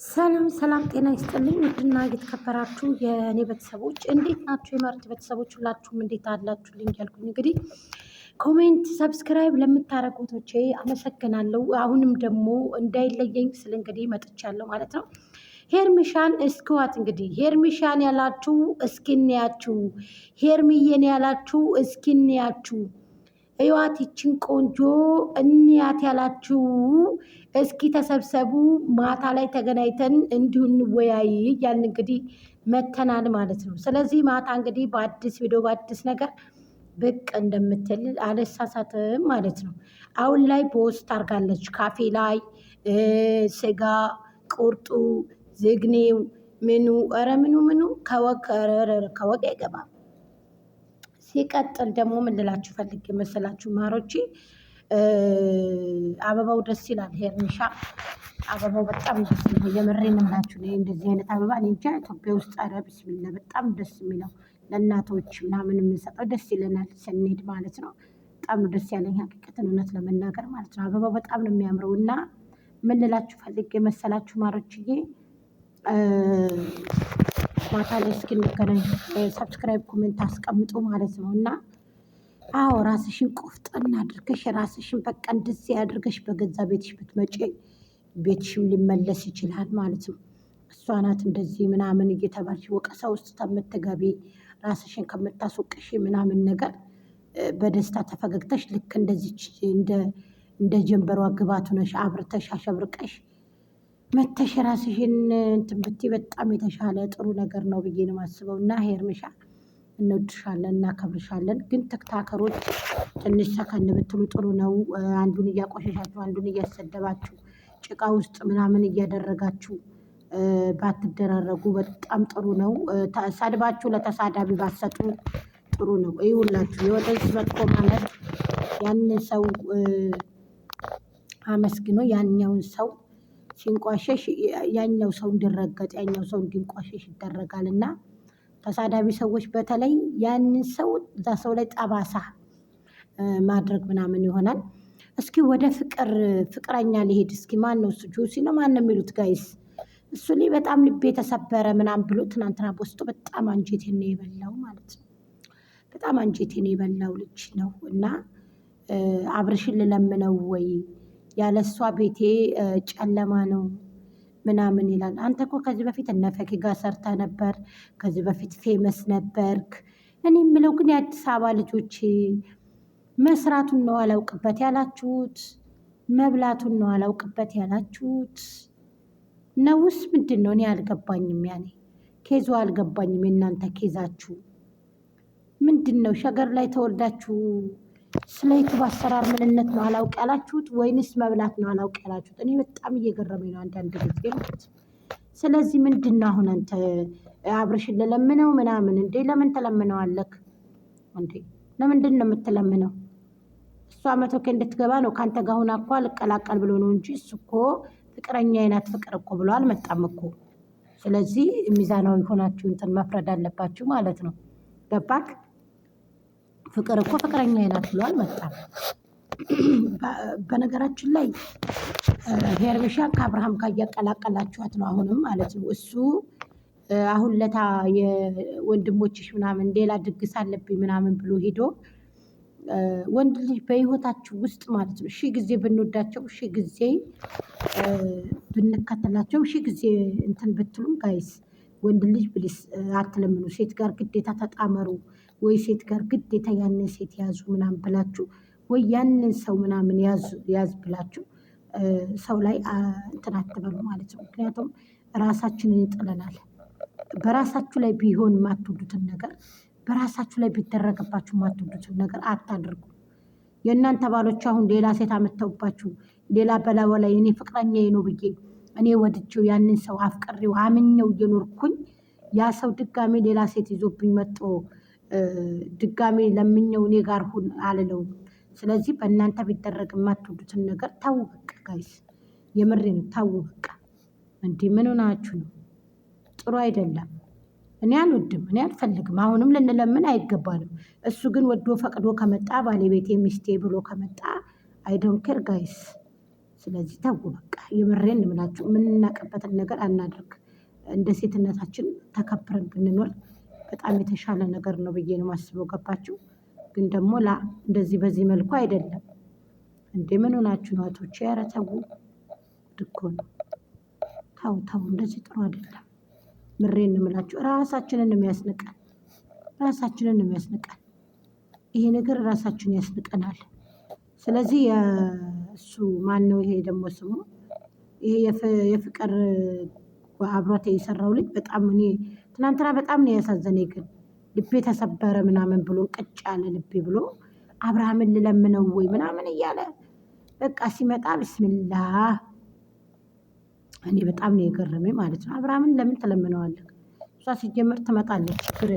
ሰላም ሰላም፣ ጤና ይስጥልኝ ውድና የተከበራችሁ የእኔ ቤተሰቦች እንዴት ናችሁ? የማርት ቤተሰቦች ሁላችሁም እንዴት አላችሁልኝ? ያልኩኝ እንግዲህ ኮሜንት፣ ሰብስክራይብ ለምታረጉቶቼ አመሰግናለሁ። አሁንም ደግሞ እንዳይለየኝ ስል እንግዲህ መጥቻለሁ ማለት ነው። ሄርሚሻን እስክዋት እንግዲህ ሄርሚሻን ያላችሁ እስኪንያችሁ፣ ሄርሚዬን ያላችሁ እስኪንያችሁ እዩዋት ይችን ቆንጆ እንያት ያላችሁ እስኪ ተሰብሰቡ፣ ማታ ላይ ተገናኝተን እንዲሁ እንወያይ እያልን እንግዲህ መተናል ማለት ነው። ስለዚህ ማታ እንግዲህ በአዲስ ቪዲዮ በአዲስ ነገር ብቅ እንደምትል አልሳሳትም ማለት ነው። አሁን ላይ ፖስት አድርጋለች ካፌ ላይ ስጋ ቁርጡ ዝግኔው ምኑ ኧረ ምኑ ከወቅ አይገባም። ሲቀጥል ደግሞ ምን ልላችሁ ፈልጌ መሰላችሁ ማሮቼ፣ አበባው ደስ ይላል። ሄርሚሻ አበባው በጣም ደስ ይላል። የምሬን እምላችሁ ነው። እንደዚህ አይነት አበባ እኔ እንጃ ኢትዮጵያ ውስጥ ኧረ ቢስሚላ በጣም ደስ የሚለው ለእናቶች ምናምን የምንሰጠው ደስ ይለናል ስንሄድ ማለት ነው። በጣም ነው ደስ ያለኝ ሀቂቀትን እውነት ለመናገር ማለት ነው። አበባው በጣም ነው የሚያምረው እና ምን ልላችሁ ፈልጌ መሰላችሁ ማሮችዬ፣ ማታ ላይ እስክንገናኝ ሰብስክራይብ ኮሜንት አስቀምጡ ማለት ነው። እና አዎ ራስሽን ቆፍጠን አድርገሽ ራስሽን በቃ እንደዚህ አድርገሽ በገዛ ቤትሽ ብትመጪ ቤትሽም ሊመለስ ይችላል ማለት ነው። እሷ ናት እንደዚህ ምናምን እየተባልሽ ወቀሳ ውስጥ ከምትገቢ ራስሽን ከምታስወቅሽ ምናምን ነገር በደስታ ተፈገግተሽ ልክ እንደዚች እንደ ጀንበሯ ግባት ሆነሽ አብርተሽ አሸብርቀሽ መተሽ ራስሽን እንትን ብትይ በጣም የተሻለ ጥሩ ነገር ነው ብዬ ነው የማስበው። እና ሄርሚሻ እንወድሻለን እናከብርሻለን። ግን ትክታከሮች ትንሽ ሰከን ብትሉ ጥሩ ነው። አንዱን እያቆሸሻችሁ አንዱን እያሰደባችሁ ጭቃ ውስጥ ምናምን እያደረጋችሁ ባትደራረጉ በጣም ጥሩ ነው። ሰድባችሁ ለተሳዳቢ ባትሰጡ ጥሩ ነው። ይኸውላችሁ የወደዚህ መጥፎ ማለት ያንን ሰው አመስግኖ ያኛውን ሰው ሲንቋሸሽ ያኛው ሰው እንዲረገጥ ያኛው ሰው እንዲንቋሸሽ ይደረጋል። እና ተሳዳቢ ሰዎች በተለይ ያንን ሰው እዛ ሰው ላይ ጠባሳ ማድረግ ምናምን ይሆናል። እስኪ ወደ ፍቅረኛ ሊሄድ እስኪ ማን ነው እሱ? ጆሲ ነው ማን ነው የሚሉት ጋይስ? እሱ ላይ በጣም ልቤ የተሰበረ ምናምን ብሎ ትናንትና በውስጡ በጣም አንጀቴን ነው የበላው ማለት ነው። በጣም አንጀቴን የበላው ልጅ ነው። እና አብርሽን ልለምነው ወይ ያለሷ ቤቴ ጨለማ ነው ምናምን ይላል። አንተ እኮ ከዚህ በፊት እነ ፈኪ ጋር ሰርተ ነበር። ከዚህ በፊት ፌመስ ነበርክ። እኔ የምለው ግን የአዲስ አበባ ልጆች መስራቱን ነው አላውቅበት ያላችሁት? መብላቱን ነው አላውቅበት ያላችሁት? ነውስ ምንድን ነው? እኔ አልገባኝም። ያኔ ኬዙ አልገባኝም። የእናንተ ኬዛችሁ ምንድን ነው? ሸገር ላይ ተወልዳችሁ ስለ ዩቱብ አሰራር ምንነት ነው አላውቅ ያላችሁት ወይንስ መብላት ነው አላውቅ ያላችሁት? እኔ በጣም እየገረመኝ ነው አንዳንድ ጊዜ ማለት። ስለዚህ ምንድን ነው አሁን አንተ አብርሽን ልለምነው ምናምን እንዴ? ለምን ተለምነዋለክ እንዴ? ለምንድን ነው የምትለምነው? እሷ መቶ ኬ እንድትገባ ነው ከአንተ ጋር ሁና እኮ አልቀላቀል ብሎ ነው እንጂ እሱ እኮ ፍቅረኛ አይነት ፍቅር እኮ ብሎ አልመጣም እኮ። ስለዚህ ሚዛናዊ ሆናችሁ እንትን መፍረድ አለባችሁ ማለት ነው። ገባክ? ፍቅር እኮ ፍቅረኛ አይነት ብሎ አልመጣም። በነገራችን ላይ ሄርሚሻ ከአብርሃም ጋር እያቀላቀላችኋት ነው አሁንም ማለት ነው። እሱ አሁን ለታ የወንድሞችሽ ምናምን ሌላ ድግስ አለብኝ ምናምን ብሎ ሄዶ ወንድ ልጅ በህይወታችሁ ውስጥ ማለት ነው ሺህ ጊዜ ብንወዳቸው ሺህ ጊዜ ብንከተላቸው ሺህ ጊዜ እንትን ብትሉም ጋይስ ወንድ ልጅ ብሊስ አትለምኑ። ሴት ጋር ግዴታ ተጣመሩ ወይ ሴት ጋር ግዴታ ያንን ሴት ያዙ ምናምን ብላችሁ ወይ ያንን ሰው ምናምን ያዝ ብላችሁ ሰው ላይ እንትን አትበሉ ማለት ነው። ምክንያቱም ራሳችንን ይጥለናል። በራሳችሁ ላይ ቢሆን የማትወዱትን ነገር በራሳችሁ ላይ ቢደረግባችሁ የማትወዱትን ነገር አታድርጉ። የእናንተ ባሎች አሁን ሌላ ሴት አመተውባችሁ ሌላ በላዩ ላይ እኔ ፍቅረኛዬ ነው ብዬ እኔ ወድጄው ያንን ሰው አፍቅሬው አምኜው እየኖርኩኝ ያ ሰው ድጋሜ ሌላ ሴት ይዞብኝ መጥቶ ድጋሜ ለምኜው እኔ ጋር ሁን አልለውም። ስለዚህ በእናንተ ቢደረግ የማትወዱትን ነገር ታው በቃ ጋይስ፣ የምሬን ታው በቃ። እንዲህ ምን ሆናችሁ ነው? ጥሩ አይደለም። እኔ አልወድም፣ እኔ አልፈልግም። አሁንም ልንለምን አይገባንም። እሱ ግን ወዶ ፈቅዶ ከመጣ ባለቤቴ ሚስቴ ብሎ ከመጣ አይዶን ኬር ጋይስ። ስለዚህ ተው በቃ የምሬን እምላችሁ የምንናቅበትን ነገር አናድርግ። እንደ ሴትነታችን ተከብረን ብንኖር በጣም የተሻለ ነገር ነው ብዬ ነው የማስበው። ገባችሁ? ግን ደግሞ እንደዚህ በዚህ መልኩ አይደለም እንዴ! ምን ሆናችሁ ነው እህቶቼ? ኧረ ተው እኮ ነው። ተው እንደዚህ ጥሩ አይደለም። ምሬን ነው የምላችሁ። ራሳችንን ነው የሚያስንቀን። ይሄ ነገር ራሳችን ያስንቀናል። ስለዚህ እሱ ማነው ይሄ ደግሞ ስሙ? ይሄ የፍቅር አብሯት የሰራው ልጅ በጣም እኔ ትናንትና በጣም ነው ያሳዘነኝ። ግን ልቤ ተሰበረ ምናምን ብሎ ቅጭ ያለ ልቤ ብሎ አብርሃምን ልለምነው ወይ ምናምን እያለ በቃ ሲመጣ ቢስሚላህ እኔ በጣም ነው የገረመኝ ማለት ነው። አብርሃምን ለምን ትለምነዋለህ? እሷ ሲጀመር ትመጣለች ችግር